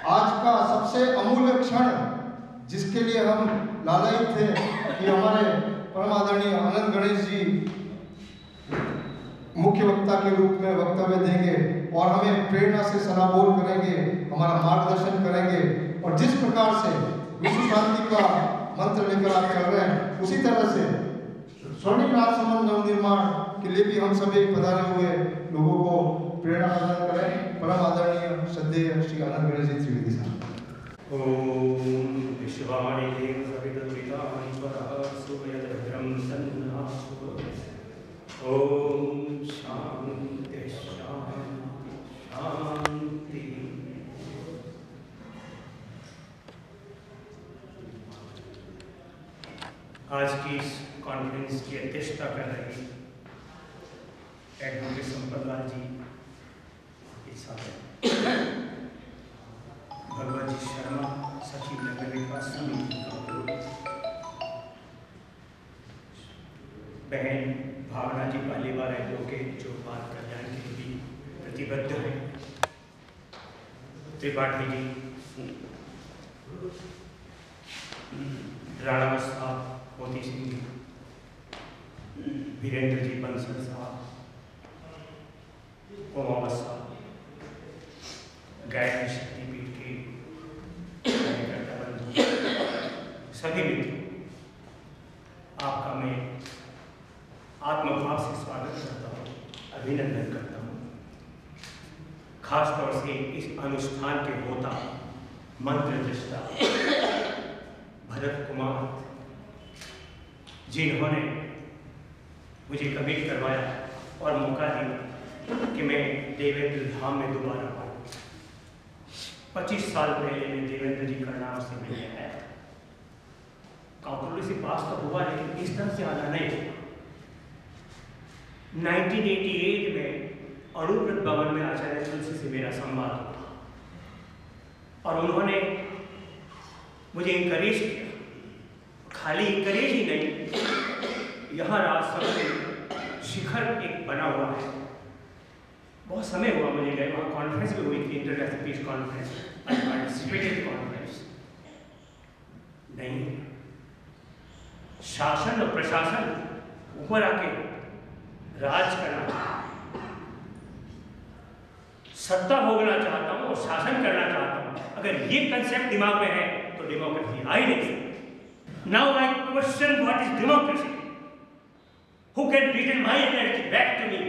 आज का सबसे अमूल्य क्षण जिसके लिए हम लालायित थे कि हमारे परम आदरणीय आनंद गणेश जी मुख्य वक्ता के रूप में वक्तव्य देंगे और हमें प्रेरणा से सलाबोल करेंगे, हमारा मार्गदर्शन करेंगे। और जिस प्रकार से विश्व शांति का मंत्र लेकर आप चल रहे हैं, उसी तरह से स्वर्णिम राजसमंद नवनिर्माण के लिए भी हम सभी पधारे हुए लोगों को प्रेरणा प्रदान करें। परम आदरणीय श्रद्धेय श्री आनंद गणेश जी त्रिवेदी साहब। ओम विश्वाणि देव सवितुर्वरेण्यं भर्गो सुयद्भद्रं तन्नः ओम शांति शांति शांति। आज की इस कॉन्फ्रेंस की अध्यक्षता कर रही एडवोकेट संपतलाल जी के साथ भगवत जी शर्मा सचिव नगर विकास समिति बहन भावना जी पालीवाल एडवोकेट जो बात कल्याण के लिए प्रतिबद्ध है, त्रिपाठी जी, राणा साहब, मोती सिंह जी, वीरेंद्र जी, बंसल साहब, ओमावत साहब, गायत्री शक्तिपीठ के कार्यकर्ता बंधु, सभी मित्रों, आपका मैं आत्मभाव से स्वागत करता हूँ, अभिनंदन करता हूँ। खासतौर से इस अनुष्ठान के होता मंत्र दृष्टा भरत कुमार, जिन्होंने मुझे कमिट करवाया और मौका दिया कि मैं देवेंद्र धाम में दोबारा आऊँ। 25 साल पहले मैं देवेंद्र जी करनाल से मिलने आया। काउंसलिंग से पास तो हुआ, लेकिन इस तरह से आना नहीं। 1988 में अणुव्रत भवन में आचार्य तुलसी से मेरा संवाद हुआ और उन्होंने मुझे इंकरेज किया। खाली इंकरेज ही नहीं, यहाँ राजसभा में शिखर एक बना हुआ है। बहुत समय हुआ मुझे गए, वहाँ कॉन्फ्रेंस भी हुई थी, international piece conference, participated conference नहीं। शासन और प्रशासन ऊपर आके राज करना, सत्ता भोगना चाहता हूँ और शासन करना चाहता हूँ। अगर ये कंसेप्ट दिमाग में है तो डेमोक्रेसी आ ही नहीं सकती। Now I question what is democracy? Who can return my energy back to me?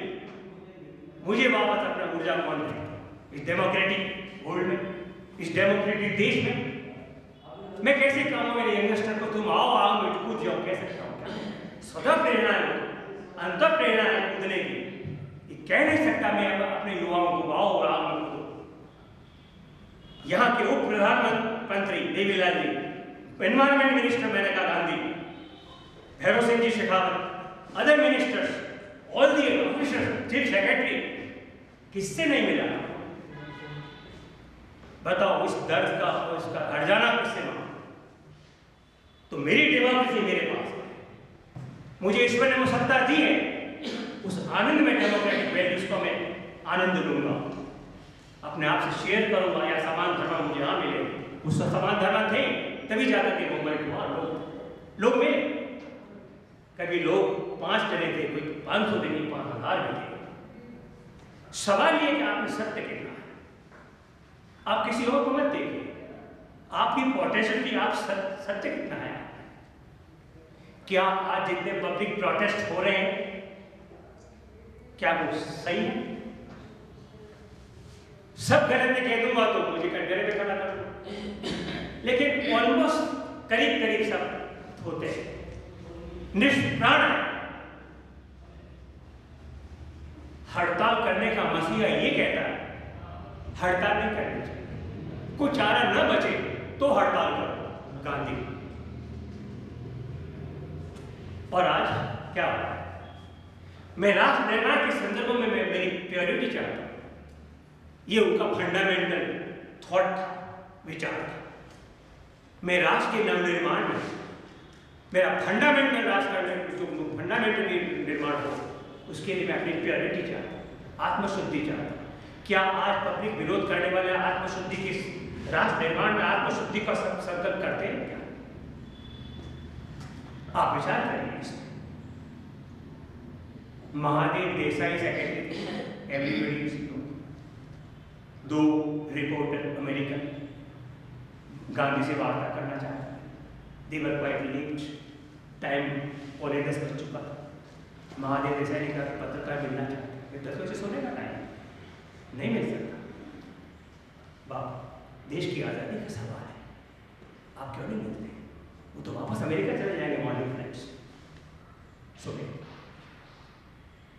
मुझे वापस अपना ऊर्जा कौन देगा इस डेमोक्रेटिक वर्ल्ड में, इस डेमोक्रेटिक देश में? मैं कैसे कहूँ मेरे यंगस्टर को तुम आओ आओ मैं कूद जाओ, कह सकता हूँ? स्वतः प्रेरणा है, अंतर प्रेरणा है कूदने की। ये कह नहीं सकता मैं अपने युवाओं को आओ आओ मैं कूदो। यहाँ के उप प्रधानमंत्री Devilal ji, environment minister Maneka Gandhi, Bhairon Singh ji Shekhawat, other ministers, all the officers, chief secretary, किससे नहीं मिला? बताओ इस दर्द का और इसका हर्जाना किससे मांगा? तो मेरी डेमोक्रेसी मेरे पास है, मुझे ईश्वर ने वो सत्ता दी है, उस आनंद में डेमोक्रेटिक वैल्यूज को मैं आनंद लूंगा, अपने आप से शेयर करूंगा। या समान धर्म मुझे यहाँ मिले, उस समान धर्म थे तभी जाकर के मूवमेंट हुआ। लोग मिले, कभी लोग 5 जने थे, कोई 500 भी नहीं, 5000 भी थे। सवाल ये कि आपने सत्य कितना है, आप किसी और को मत देखिए, आपकी पोटेंशियल की आप सत्य कितना है। क्या आज जितने पब्लिक प्रोटेस्ट हो रहे हैं, क्या वो सही है? सब गलत में कह दूंगा तो मुझे कटघरे पे खड़ा कर दूंगा, लेकिन ऑलमोस्ट करीब करीब सब होते हैं, निष्प्राण है। हड़ताल करने का मसीहा ये कहता है हड़ताल नहीं करनी चाहिए, कोई चारा न बचे तो हड़ताल करो, गांधी। और आज क्या हो रहा है? मैं राष्ट्र निर्माण के संदर्भ में मेरी प्योरिटी चाहता हूं, ये उनका फंडामेंटल थॉट विचार था। मैं राष्ट्र के नवनिर्माण में, मेरा फंडामेंटल राष्ट्र करने जो फंडामेंटल निर्माण हो, उसके लिए मैं अपनी प्योरिटी चाहता हूँ, आत्मशुद्धि चाहता हूँ। क्या आज पब्लिक विरोध करने वाले आत्मशुद्धि की राष्ट्र निर्माण में आत्मशुद्धि का संकल्प करते हैं क्या? आप विचार करिए इस महादेव देसाई सेक्रेटरी, एवरीबॉडी दो रिपोर्टर अमेरिकन गांधी से वार्ता करना चाहते हैं। दे वर क्वाइट लेट, टाइम पौने 10 बज चुका था। महादेव देसाई ने कहा कि पत्रकार मिलना चाहते हैं। 10 बजे सोने का टाइम नहीं मिल सकता। बाप, देश की आज़ादी का सवाल है, आप क्यों नहीं मिलते? वो तो वापस अमेरिका चले जाएंगे मॉर्निंग फ्लाइट्स। सुने,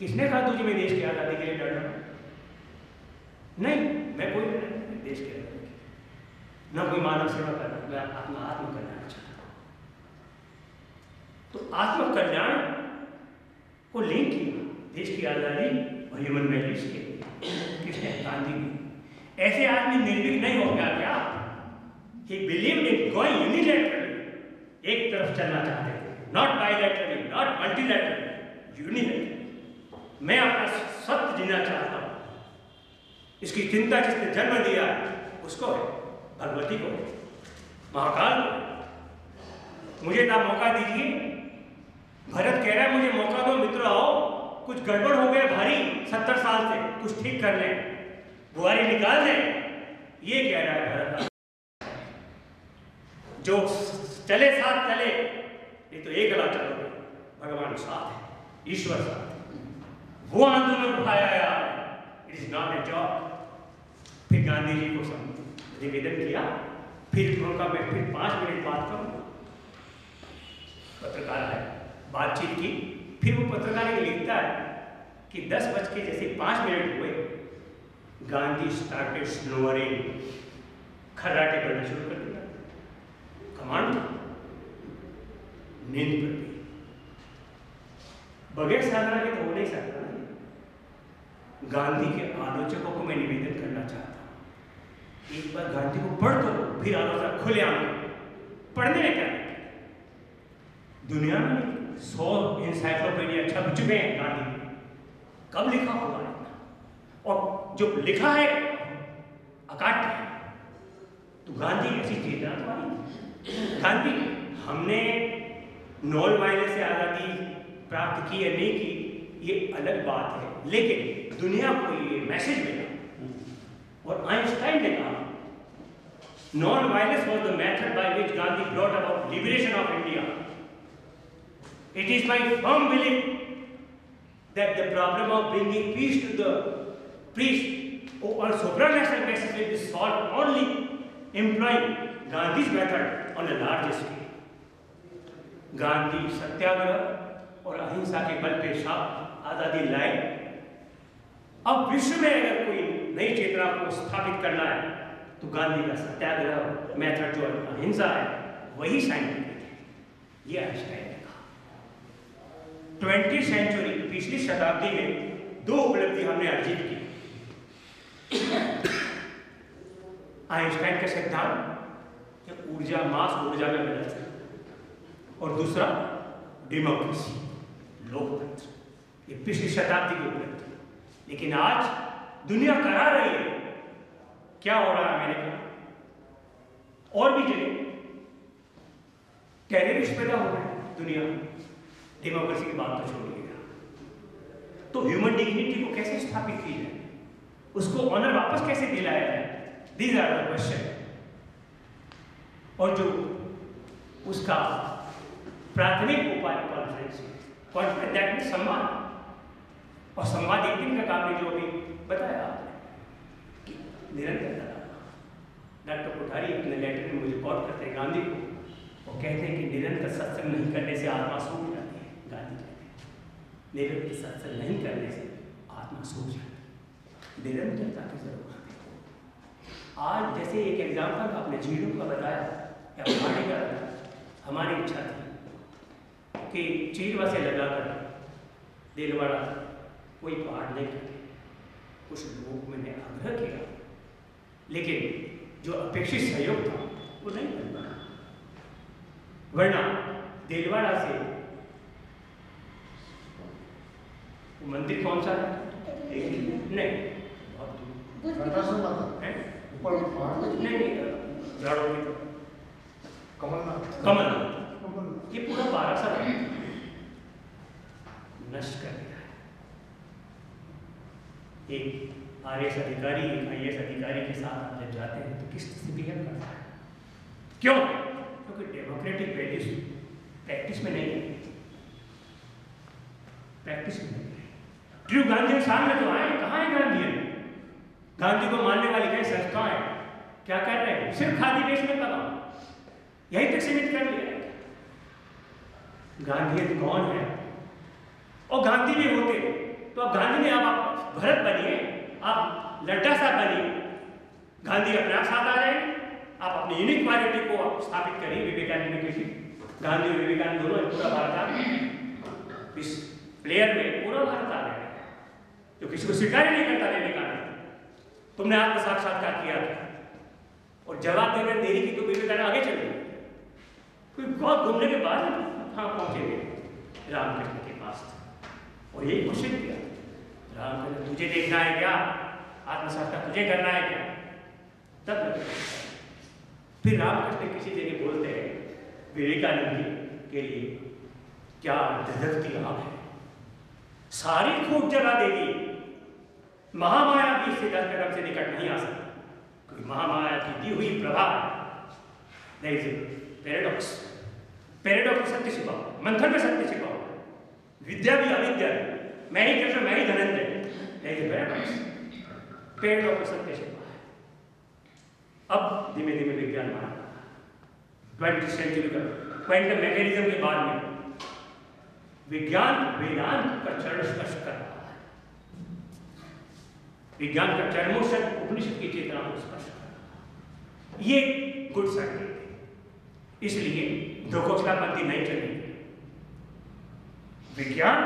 किसने कहा तुझे मैं देश की आज़ादी के लिए लड़ रहा हूँ? नहीं, मैं कोई देश के आज़ादी ना कोई मानव सेवा कर रहा हूँ, मैं अपना आत्मकल्याण चाहता हूँ। तो आत्मकल्याण को लिंक किया देश की आज़ादी और ह्यूमन वैल्यूज के। किसने? गांधी ने। ऐसे आदमी निर्भीक नहीं हो गया क्या? He believed in going unilaterally, एक तरफ चलना चाहते थे, not bilaterally, not multilaterally, unilaterally। मैं अपना सत्य जीना चाहता हूँ। इसकी चिंता जिसने जन्म दिया है उसको है, भगवती को है, महाकाल को है। मुझे ना मौका दीजिए। भरत कह रहा है मुझे मौका दो मित्र, आओ, कुछ गड़बड़ हो गया भारी 70 साल से, कुछ ठीक कर लें, बुआरी निकाल दें। ये कह रहा है भरत। जो चले साथ चले, ये तो एक गला चलोगे, भगवान साथ है, ईश्वर साथ है। वो आंदोलन उठाया है आपने, it is not a job. फिर गांधी जी को निवेदन किया, फिर उनका मैं फिर 5 मिनट बात करूँ। पत्रकार है, बातचीत की, फिर वो पत्रकार ये लिखता है कि 10 बज के जैसे 5 मिनट हुए, गांधी स्टार्टेड स्नोरिंग, खर्राटे पड़ना शुरू कर दिया। कमांड नींद पर गई। बगैर साधना के तो हो नहीं सकता ना। गांधी के आलोचकों को मैं निवेदन करना चाहता हूं, एक बार गांधी को पढ़ दो, फिर आलोचना खुले आम पढ़ने में क्या? दुनिया में 100 इंसाइक्लोपीडिया छप चुके हैं गांधी ने, कब लिखा होगा इतना? और जो लिखा है अकाट्य है। तो गांधी ऐसी चेतना तो आई। गांधी, हमने नॉन वायलेंस से आज़ादी प्राप्त की या नहीं की ये अलग बात है, लेकिन दुनिया को ये मैसेज मिला। और आइंस्टाइन ने कहा non violence was the method by which Gandhi brought about liberation of India. It is my firm belief that the problem of bringing peace to the peace on supranational basis will be solved only employing Gandhi's method on a large scale। Gandhi सत्याग्रह और अहिंसा के बल पे आजादी लाए। अब विश्व में अगर कोई नई चेतना को स्थापित करना है तो गांधी का सत्याग्रह मेथड जो अहिंसा है वही साइंटिफिक है। ये आइंस्टाइन ने कहा। 20वीं सेंचुरी, पिछली शताब्दी में 2 उपलब्धि हमने अर्जित की। आइंस्टाइन का सिद्धांत कि ऊर्जा मास ऊर्जा में बदल सकती, और दूसरा डेमोक्रेसी, लोकतंत्र। ये पिछली शताब्दी की उपलब्धि। लेकिन आज दुनिया करा रही है। क्या हो रहा है अमेरिका और भी जगह? टेररिस्ट पैदा हो रहे हैं दुनिया में। डेमोक्रेसी की बात तो छोड़िएगा। तो ह्यूमन डिग्निटी को कैसे स्थापित की जाए, उसको ऑनर वापस कैसे दिलाया जाए? These are the question. और जो उसका प्राथमिक उपाय कॉन्फ्रेंस दैट मीन्स संवाद, और संवाद एक दिन का काम है जो अभी बताया आपने कि निरंतरता। डॉक्टर कोठारी अपने लेटर में मुझे कॉल करते हैं गांधी को, और कहते हैं कि निरंतर सत्संग नहीं करने से आत्मा सूख जाती है। गांधी कहते हैं निरंतर सत्संग नहीं करने से आत्मा सूख जाती है, निरंतरता की जरूरत है। आज जैसे एक एग्जाम्पल आपने झीलों का बताया या पहाड़ी का बताया, हमारी इच्छा थी कि चीरवा से लगाकर दिलवाड़ा कोई पहाड़ नहीं करते। कुछ लोग मैंने आग्रह किया, लेकिन जो अपेक्षित सहयोग था वो नहीं मिल पाया। वरना दिलवाड़ा से वो मंदिर कौन सा है? नहीं, बहुत दूर। नहीं, झाड़ू की तो कमलनाथ ये पूरा 12 साल नष्ट कर दिया है। एक आईएएस अधिकारी, एक आईएएस अधिकारी के साथ आप जब जाते हैं तो किस से बिहेव करता है? क्यों? क्योंकि डेमोक्रेटिक वैल्यूज प्रैक्टिस में नहीं है, प्रैक्टिस में नहीं है। ट्रू गांधी सामने तो आए, कहाँ है गांधी? गांधी को मानने वाली कई संस्थाएं क्या कर रहे हैं? सिर्फ खादी बेचने का काम, यही तक सीमित कर लिया है। गांधी कौन है? और गांधी भी होते तो अब गांधी ने आप भरत बनिए, आप लड्डा साहब बनिए, गांधी अपने आप साथ आ जाएंगे। आप अपनी यूनिक क्वालिटी को स्थापित करिए। विवेकानंद की गांधी और विवेकानंद दोनों पूरा भारत आ गए, इस प्लेयर में पूरा भारत आ गया, जो किसी को स्वीकार ही नहीं करता विवेकानंद। तुमने आत्म साक्षात्कार किया था और जवाब देकर देरी की तो विवेकानंद आगे चले गए। कोई बहुत घूमने के बाद हाँ पहुंचे गए रामकृष्ण के पास और यही क्वेश्चन किया, रामकृष्ण तुझे देखना है क्या? आत्म साक्षात्कार तुझे करना है क्या? तब फिर रामकृष्ण किसी जगह बोलते हैं विवेकानंद के लिए, क्या दहकती आग है, सारी खूब जला देगी, महामाया भी इससे 10 कदम से निकट नहीं आ सकती, क्योंकि महामाया की दी हुई प्रभाव नहीं से पैराडॉक्स, पैराडॉक्स सत्य छिपा, मंथन में सत्य छिपा, विद्या भी अविद्या भी, मैं ही कृष्ण मैं ही धनंजय, नहीं पैराडॉक्स, पैराडॉक्स सत्य छिपा है। अब धीमे धीमे विज्ञान माना 20th सेंचुरी का क्वांटम मैकेनिज्म के बाद में विज्ञान वेदांत का चरण स्पर्श कर रहा है, विज्ञान का चरमोषण उपनिषद की चेतना को स्पर्श कर रहा है। ये गुड साइड है, इसलिए दोकोचलापंथी नहीं चलेगी, विज्ञान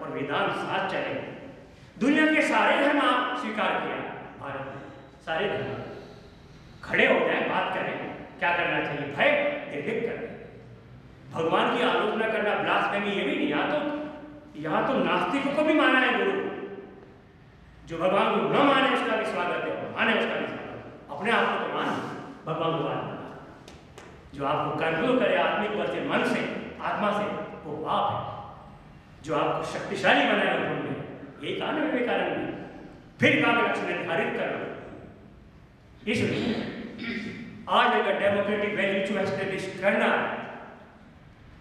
और वेदांत साथ चलेंगे। दुनिया के सारे धर्म स्वीकार किया, भारत में सारे धर्म खड़े हो जाए, बात करें क्या करना चाहिए, भय निर्भीक करें, भगवान की आलोचना करना ब्लास्फेमी ये भी नहीं। यहाँ तो नास्तिकों को भी माना है गुरु, जो भगवान को न माने उसका भी स्वागत है, माने उसका भी स्वागत, अपने आप को तो मान भगवान को मान, जो आपको कंट्रोल करे आत्मिक बल से, मन से, आत्मा से, वो आप है, जो आपको शक्तिशाली बनाएगा भूल में। यही कहा ना विवेकानंद ने, फिर काव्य लक्ष्य निर्धारित करना। इसलिए आज अगर डेमोक्रेटिक वैल्यू को एस्टेब्लिश करना है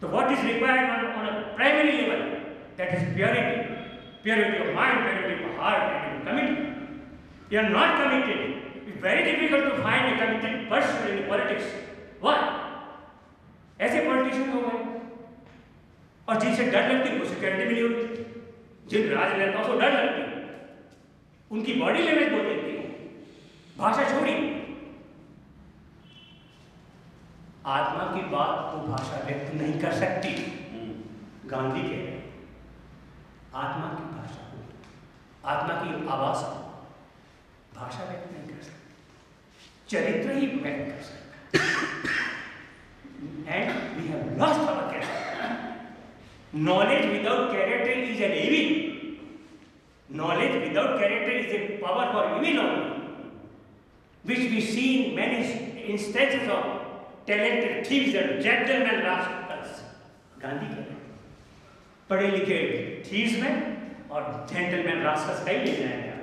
तो what is required on a primary level, that is purity, purity of mind, purity of heart and commitment. You are not committed, it's very difficult to find a committed person in politics. Why? ऐसे politician हो गए और जिनसे डर लगती है, security मिली होगी, जिन राजनेताओं को डर लगती है, उनकी बॉडी लैंग्वेज बोल देती है, भाषा छोड़ी, आत्मा की बात को भाषा व्यक्त नहीं कर सकती। गांधी कह रहे आत्मा की भाषा को, आत्मा की आवाज को भाषा व्यक्त नहीं कर सकती, चरित्र ही व्यक्त कर सकता। And we have lost our character. Knowledge without character is an evil, knowledge without character is a power for evil only, which we see in many instances of talented thieves and gentlemen rascals. Gandhi कह रहे पढ़े लिखे thieves में और gentleman Rascals का ही ले जाएंगे,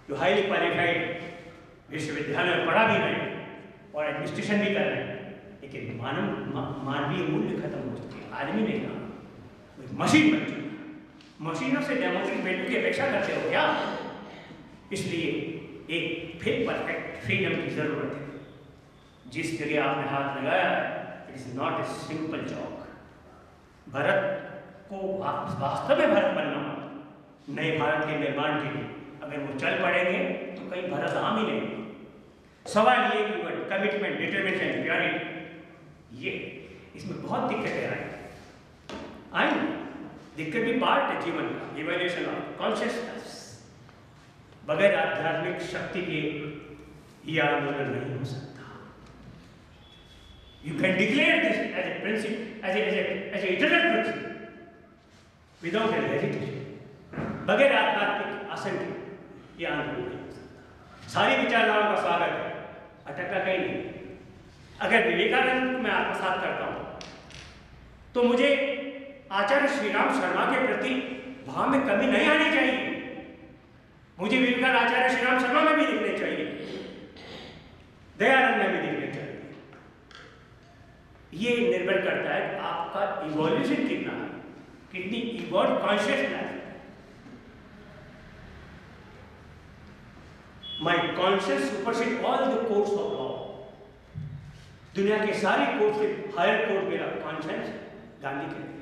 जो हाईली क्वालिफाइड विश्वविद्यालय में पढ़ा भी रहे और एडमिनिस्ट्रेशन भी कर रहे हैं, लेकिन मानवीय मूल्य खत्म हो चुके हैं। आदमी नहीं रहा, मशीन बन चुकी है। मशीनों से डेमोक्रेटिक वैल्यू की अपेक्षा करते हो क्या? इसलिए एक फिर परफेक्ट फ्रीडम की जरूरत है। जिस जगह आपने हाथ लगाया है, it is not a simple job. Bharat को वास्तव में भारत बनना, नए भारत के निर्माण के लिए अगर वो चल पड़ेंगे तो कहीं भारत आम ही नहीं। सवाल ये कि कमिटमेंट, डिटर्मिनेशन, प्योरिटी, ये इसमें बहुत दिक्कतें आई। दिक्कत भी पार्ट है जीवन का, इवोल्यूशन ऑफ कॉन्शियसनेस। बगैर आध्यात्मिक शक्ति के ये आंदोलन नहीं हो सकता। You can declare this as a principle, as a eternal principle, without any hesitation. बगैर आध्यात्मिक आसन के ये आंदोलन नहीं हो सकता। सारी विचारधाराओं का स्वागत है, अटकना कहीं नहीं। अगर विवेकानंद को मैं आत्मसात करता हूँ तो मुझे आचार्य श्री राम शर्मा के प्रति भाव में कमी नहीं आनी चाहिए। मुझे विवेकानंद आचार्य श्री राम शर्मा में भी दिखने चाहिए, दयानंद में भी दिखने चाहिए। ये निर्भर करता है कि आपका इवोल्यूशन कितना है, कितनी evolve consciousness. My conscious supersede all the courts of law. दुनिया के सारे कोर्ट से हायर कोर्ट मेरा कॉन्शियस गांधी कहते हैं।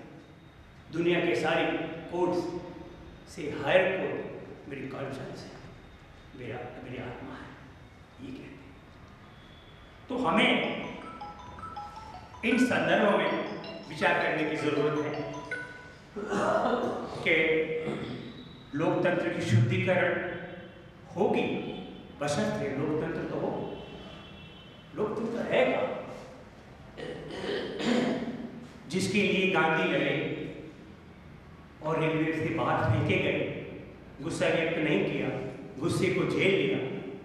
दुनिया के सारे कोर्ट्स से हायर कोर्ट मेरी कॉन्शियस है, मेरी आत्मा है, ये कहते हैं। तो हमें इन संदर्भों में विचार करने की जरूरत है कि लोकतंत्र की शुद्धिकरण होगी, बशर्ते लोकतंत्र तो हो। लोकतंत्र है क्या? जिसके लिए गांधी लड़े और रेलवे से बाहर फेंके गए, गुस्सा व्यक्त नहीं किया, गुस्से को झेल लिया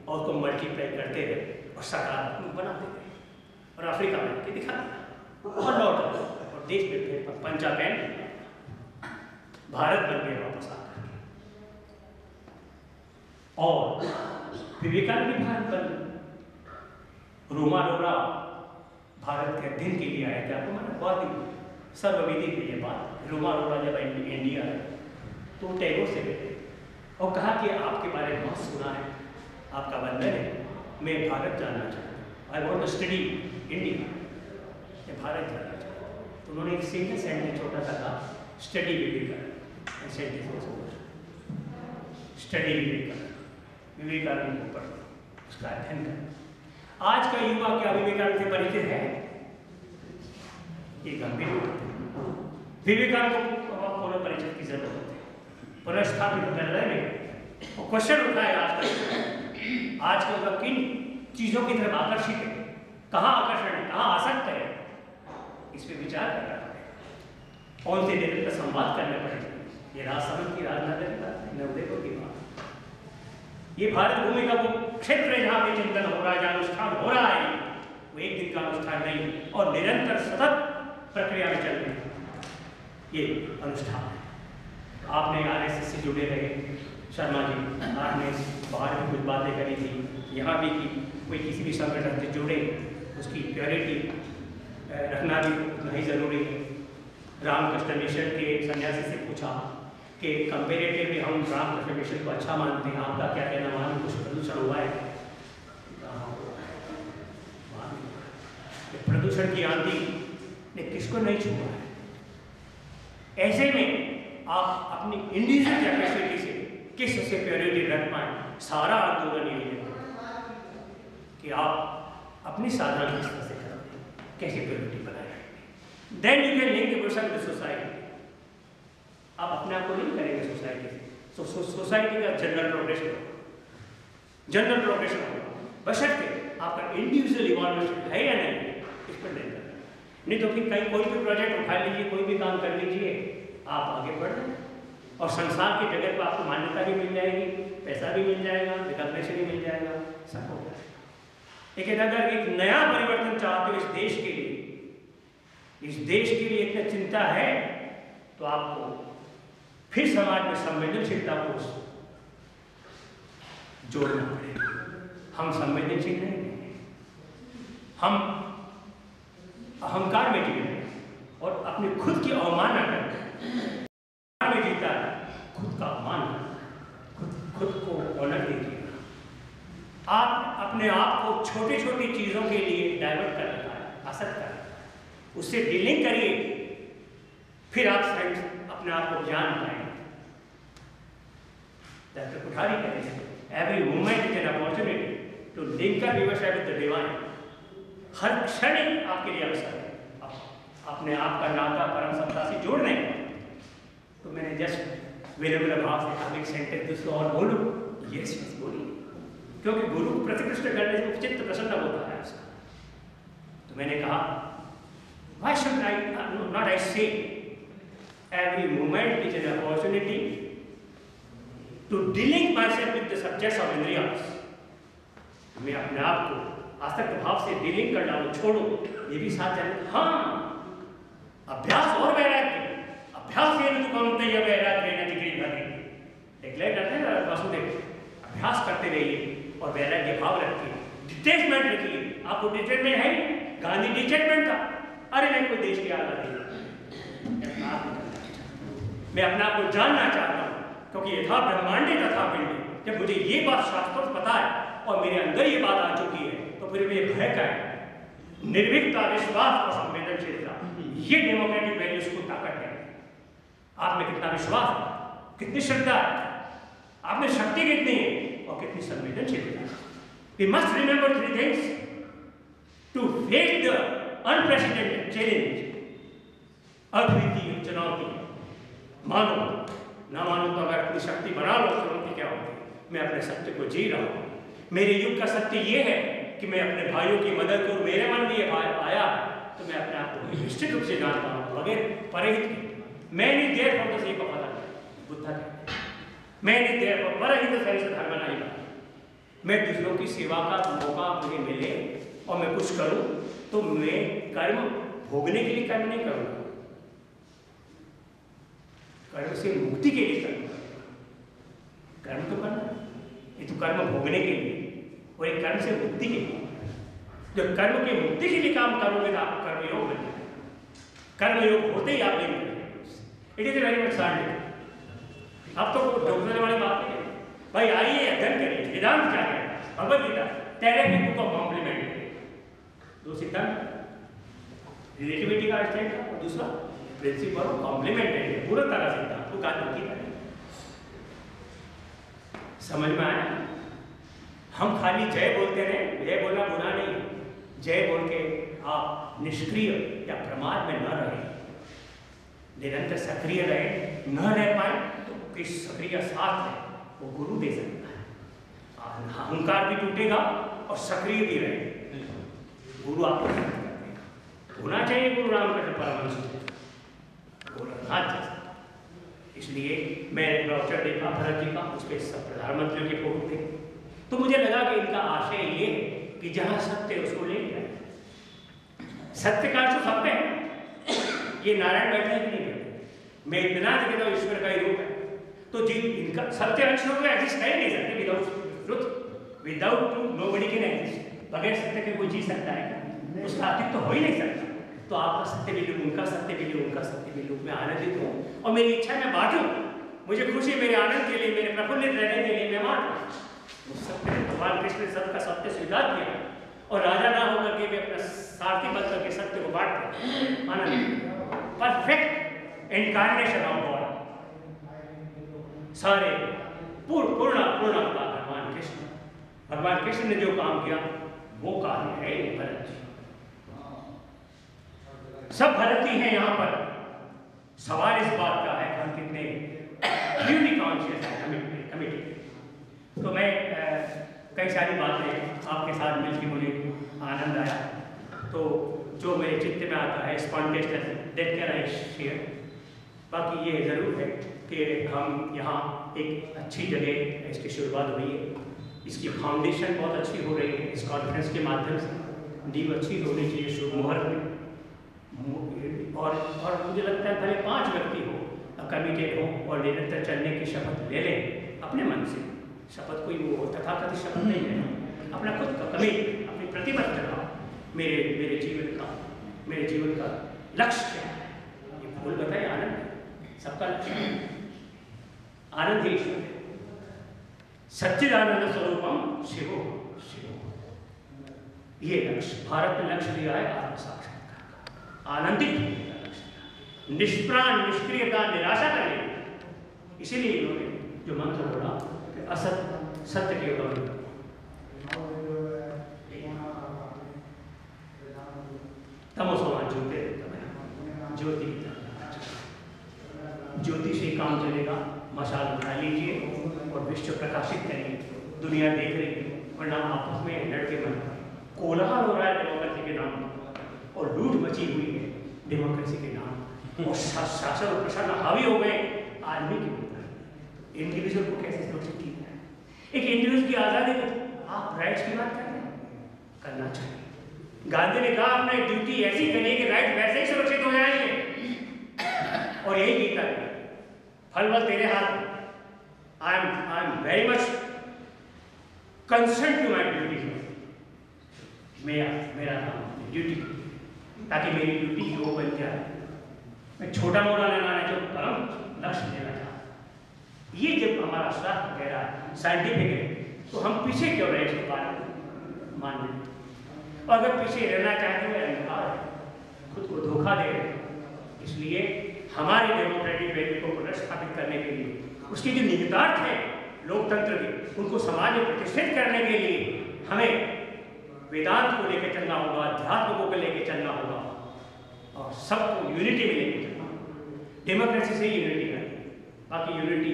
और उसको मल्टीप्लाई करते रहे और सकारात्मक बनाते गए और अफ्रीका में के दिखा और लौट और देश में फिर पंचा पैन भारत बन गए वापस आकर। और विवेकानंद भी भारत बन, रोमा रोरा भारत के अध्ययन के लिए आया था। आपको मैंने बहुत ही सर्वविदित है ये बात। रोमा रोरा जब इंडिया आए तो टैगोर से मिले और कहा कि आपके बारे में बहुत सुना है, आपका वंदन है, मैं भारत जाना चाहता हूँ, I want to study India, मैं भारत जाना चाहता हूँ। तो उन्होंने एक सिंगल सेंटेंस छोटा सा कहा, स्टडी विवेकानंद। स्टडी विवेकानंद, विवेकानंद को पढ़ो, उसका अध्ययन करो। आज का युवा क्या विवेकानंद से परिचित है? ये गंभीर बात है। विवेकानंद को पुनः परिचय की जरूरत है, पुनर्स्थापित करने में। और क्वेश्चन उठा है आज का युवा किन चीजों की तरफ आकर्षित है, कहाँ आकर्षण है, कहाँ आसक्त है, इस पर विचार करना पड़ेगा। कौन से लेवल पर संवाद करने पड़ेगा। ये राजसमंद की राजनगर की बात है, नवदेव की बात। ये भारत भूमि का वो क्षेत्र है जहाँ पे चिंतन हो रहा है, जहाँ अनुष्ठान हो रहा है। वो एक दिन का अनुष्ठान नहीं और निरंतर सतत प्रक्रिया में चल रही है ये अनुष्ठान है। आपने RSS से जुड़े रहे शर्मा जी, आपने बाहर भी कुछ बातें करी थी, यहाँ भी की। कोई किसी भी संगठन से जुड़े, उसकी प्योरिटी रखना भी उतना ही जरूरी है। रामकृष्ण मिशन के सन्यासी से पूछा कि कंपेरेटिवली हम रामकृष्ण मिशन को अच्छा मानते हैं, आपका क्या कहना, वहाँ में कुछ प्रदूषण हुआ है? प्रदूषण की आंधी ने किसको नहीं छुआ है। ऐसे में आप अपनी इंडिविजुअल कैपेसिटी से किस से प्योरिटी रख पाए। सारा आंदोलन यही है कि आप अपनी साधना किस तरह से करते हैं, कैसे प्योरिटी बनाए। Then you can link yourself with society. आप अपने आप को लिंक करेंगे सोसाइटी से, सोसाइटी का जनरल प्रोग्रेशन होगा, बशर्ते आपका इंडिविजुअल इवॉल्यूशन है या नहीं, इस पर निर्भर। नहीं तो फिर कहीं कोई भी प्रोजेक्ट उठा लीजिए, कोई भी काम कर लीजिए, आप आगे बढ़ रहे और संसार के जगत पर आपको मान्यता भी मिल जाएगी, पैसा भी मिल जाएगा, रिकॉग्निशन भी मिल जाएगा, सब हो जाएगा। लेकिन अगर एक नया परिवर्तन चाहते हो इस देश के लिए इतना चिंता है, तो आपको फिर समाज में संवेदनशीलता को जोड़ना पड़ेगा। हम संवेदनशील नहीं हैं, हम अहंकार में जी रहे हैं और अपनी खुद की अवमानना करते हैं। में जीता है, खुद का अपमान करना, खुद को ऑनर दीजिए। आप अपने आप को छोटी छोटी चीजों के लिए डाइवर्ट कर रखा है, आसक्त कर रखा है, उससे डीलिंग करिए, फिर आप अपने आप को ज्ञान पाएंगे। डॉक्टर कुठारी कहते हैं, every moment is an opportunity to link up yourself with the divine. हर क्षण आपके लिए अवसर है अपने आप का नाता परम सत्ता से जोड़ने का। तो मैंने जस्ट विनम्र भाव से आप एक सेंटेंस दूसरा और बोलूं, यस बोलिए, क्योंकि गुरु को प्रतिष्ठित करने से चित्त प्रसन्न होता है उसका। तो मैंने कहा, why should I not I say every moment is an opportunity to dealing my self with the subjects of इंद्रियास। मैं अपने आप को भाव से डीलिंग कर डालो, छोड़ो, ये भी साथ जाने। हाँ, अभ्यास और वैराग्य, अभ्यास ये तो कौन तैयार वैराग्य न डिग्री भरने डिक्लेयर करते हैं ना वासुदेव। अभ्यास करते रहिए और वैराग्य भाव रखिए, डिटैचमेंट रखिए। आपको डिटैचमेंट है, गांधी डिटैचमेंट था। अरे मैं कोई देश की आज़ादी, मैं अपने आप को जानना चाहता हूँ, क्योंकि यथा ब्रह्मांडे तथा पिंडे। जब मुझे ये बात शास्त्रों से पता है और मेरे अंदर ये बात आ चुकी है, तो फिर मेरे भय का है। निर्भीकता, विश्वास और संवेदनशीलता, ये डेमोक्रेटिक वैल्यूज को ताकत है। आप में कितना विश्वास, कितनी श्रद्धा है, आप में शक्ति कितनी है और कितनी संवेदनशीलता है। We must remember three things to face the unprecedented challenge। अद्वितीय चुनौती, मानो ना मानो तो अगर अपनी शक्ति बना लो, चुनौती क्या होगी? मैं अपने सत्य को जी रहा हूँ। मेरे युग का सत्य ये है कि मैं अपने भाइयों की मदद करूँ। मेरे मन में ये आया तो मैं अपने आप को निश्चित रूप से जानता हूँ, बगैर परहित। मैं नहीं देर पर तो सही को पता नहीं, बुद्ध कहते मैं नहीं देर पर परहित सही से धर्म नहीं। मैं दूसरों की सेवा का मौका मुझे मिले और मैं कुछ करूं तो मैं कर्म भोगने के लिए कर्म नहीं करूंगा, कर्म से मुक्ति के लिए कर्म करूंगा। कर्म तो करना, ये तो कर्म भोगने के लिए और एक कर्म से मुक्ति के लिए। जब कर्म के मुक्ति के लिए काम करोगे तो आप कर्मयोग बन जाए। कर्मयोग होते ही आप नहीं करेंगे। It is very much scientific. अब तो डॉक्टर वाली बात नहीं है। भाई आइए अध्ययन करिए, वेदांत क्या है, Bhagavad Gita, therapy book of compliment. दो सिद्धांत, रिलेटिविटी का स्टैंड और दूसरा प्रिंसिपल ऑफ कॉम्प्लीमेंट्री, पूरा तरह सिद्धांत को गांधी गीता है। समझ में आया? हम खाली जय बोलते रहे, जय बोलना बुरा नहीं, जय बोल के आप निष्क्रिय या प्रमाद में न रहे, निरंतर सक्रिय रहे। न रह पाए तो किस सक्रिय साथ है वो गुरु दे सकता है। अहंकार भी टूटेगा और सक्रिय भी रहे, गुरु आपको होना चाहिए। गुरु रामकृष्ण परमहंस इसलिए मैंने ब्राउचर देखा भरत जी का, उस पर सब प्रधानमंत्रियों के फोटो थे, तो मुझे लगा कि इनका आशय ये है कि जहां सत्य है उसको ले जाए। सत्य का जो सत्य है, ये नारायण बैठे कि नहीं बैठे, मैं इतना कहता हूँ ईश्वर का ही रूप है। तो जी इनका सत्य अंश हो गया, एग्जिस्ट कर नहीं सकते without truth, without truth nobody can exist. बगैर सत्य के कोई जी सकता है? उसका अस्तित्व तो हो ही नहीं सकता। तो आपका सत्य भी लूँ, उनका सत्य भी लूँ, उनका सत्य भी लूँ, मैं आनंदित हूँ और मेरी इच्छा मैं बांटूँ। मुझे खुशी मेरे आनंद के लिए, मेरे प्रफुल्लित रहने के लिए मैं बांटूँ। उस सत्य भगवान कृष्ण ने सबका सत्य स्वीकार किया और राजा ना होकर के मैं अपना सारथी बन करके सत्य को बांटते आनंद। परफेक्ट इनकार्नेशन ऑफ गॉड, सारे पूर्ण भगवान कृष्ण। भगवान कृष्ण ने जो काम किया वो कार्य है भरत जी। सब भरती हैं यहाँ पर। सवाल इस बात का है कि हम कितने ड्यूटी कॉन्शियस हैं, कमिटेड। तो मैं कई सारी बातें आपके साथ मिलकर मुझे आनंद आया। तो जो मेरे चित्त में आता है spontaneous that can I share. बाकी ये ज़रूर है कि हम यहाँ एक अच्छी जगह इसकी शुरुआत हुई है, इसकी फाउंडेशन बहुत अच्छी हो रही है इस कॉन्फ्रेंस के माध्यम से, नींव अच्छी होनी चाहिए शुभ मुहूर्त में। और मुझे लगता है भले 5 व्यक्ति हो, कमिटेड हो और निरंतर चलने की शपथ ले लें अपने मन से। शपथ कोई वो तथाकथित शपथ नहीं है, अपना खुद का कमिट, अपनी प्रतिबद्धता, मेरे जीवन का लक्ष्य क्या है, ये भूल बताए। आनंद सबका लक्ष्य, आनंद ही ईश्वर है। सच्चिदानंद स्वरूपम शिवो शिवो, ये लक्ष्य भारत ने लक्ष्य दिया है आत्म साक्षात्कार का, आनंदित होने का लक्ष्य, निष्प्राण निष्क्रियता निराशा करने। इसीलिए इन्होंने जो मंत्र बोला असत सत्य के ऊपर तमोसमा ज्योति, ज्योति से काम चलेगा। मशाल उठा लीजिए और विश्व प्रकाशित करिए, दुनिया देख रही है, वरना आपस में लड़के मन कोलाहल हो रहा है डेमोक्रेसी के नाम पर और लूट मची हुई है डेमोक्रेसी के नाम और शासन और प्रशासन हावी हो गए आदमी के ऊपर। इंडिविजुअल को कैसे सुरक्षित किया है? एक इंडिविजुअल की आज़ादी को आप राइट्स की बात कर रहे हैं, करना चाहिए। गांधी ने कहा अपने ड्यूटी ऐसी करनी कि राइट वैसे ही सुरक्षित हो जाएंगे, और यही गीता है। फल बल तेरे हाथ। I am very much concern to my duty. मेरा ड्यूटी, ताकि मेरी ड्यूटी वो बन जाए। मैं छोटा मोटा लेना है, जो परम लक्ष्य लेना चाहता। ये जब हमारा शास्त्र कह रहा है, साइंटिफिक है, तो हम पीछे क्यों रहे इसको मानने? और अगर पीछे रहना चाहते हैं अहंकार, खुद को धोखा दे रहे हैं। इसलिए हमारे डेमोक्रेटिक वैल्यू को पुनर्स्थापित करने के लिए, उसके जो निहितार्थ है लोकतंत्र के, उनको समाज में प्रतिष्ठित करने के लिए हमें वेदांत को लेकर चलना होगा, अध्यात्म को लेकर चलना होगा, और सबको यूनिटी में लेकर चलना होगा। डेमोक्रेसी से यूनिटी है, बाकी यूनिटी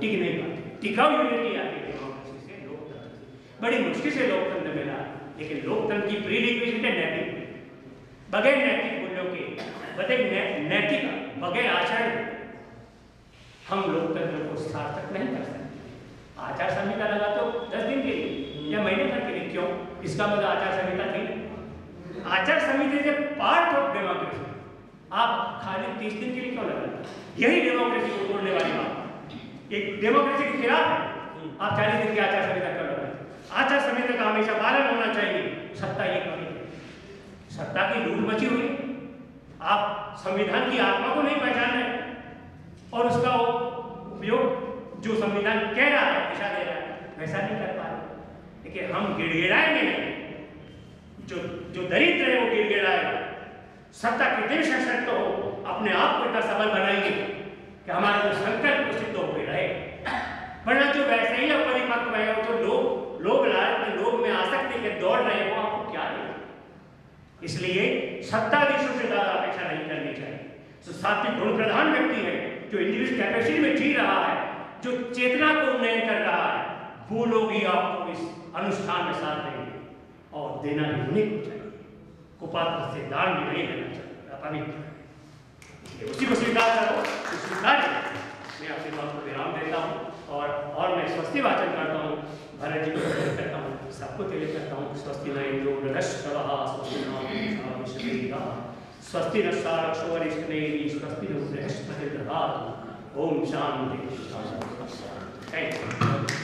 टिक नहीं पाती। टिकाऊ यूनिटी आती है डेमोक्रेसी से, लोकतंत्र से। बड़ी मुश्किल से लोकतंत्र मिला, लेकिन लोकतंत्र की प्रीरिक्विजिट है नैतिक। बगैर नैतिक मूल्यों के, बगैर नैतिक, बगैर आचरण हम लोकतंत्र को सार्थक नहीं कर सकते। आचार संहिता लगा तो 10 दिन के लिए या महीने भर के लिए, क्यों? इसका मतलब आचार संहिता थी। आचार संहिता इज पार्ट ऑफ डेमोक्रेसी। आप खाली 30 दिन के लिए क्यों लगाते? यही डेमोक्रेसी को तोड़ने वाली बात। एक डेमोक्रेसी के खिलाफ है, आप 40 दिन की आचार संहिता क्यों लगाते? आचार संहिता का हमेशा पालन होना चाहिए। सत्ता ये कमी है, सत्ता की लूट मची हुई। आप संविधान की आत्मा को नहीं पहचान रहे, और उसका उपयोग जो संविधान कह रहा है, दिशा दे रहा है, वैसा नहीं कर पा रहे। लेकिन हम गिड़गिड़ाएंगे नहीं। जो दरिद्र है वो गिड़गिड़ाएगा। सत्ता कितने भी सशक्त हो, अपने आप को इतना सबल बनाएंगे कि हमारा जो संकल्प वो सिद्ध होकर रहे। वरना जो वैसे ही अपरिपक्व है, जो लोग लोग में आसक्ति के दौड़ रहे हैं, वो आपको क्या देगा? इसलिए सत्ताधीशों से ज्यादा अपेक्षा नहीं करनी चाहिए। जो सात्विक गुण प्रधान व्यक्ति है, जो इंडिविजुअल कैपेसिटी में जी रहा है, जो चेतना को उन्नयन कर रहा है, वो लोग ही आपको इस अनुष्ठान में साथ देंगे। और देना भी उन्हीं को चाहिए, कुपात्र से दान भी नहीं देना चाहिए। उसी को स्वीकार करो, स्वीकार। मैं अपनी बात को विराम देता हूँ, और मैं स्वस्ति वाचन करता हूँ, भरत जी को तिलक करता हूँ, सबको तिलक करता हूँ। स्वस्ति न इंद्रो वृहस्पतिः, स्वस्ति न विश्ववेदाः, स्वस्ति नस्तारक्षो अरिष्टनेमिः, स्वस्ति नो बृहस्पतिर्दधातु। ओम शांति। Thank you.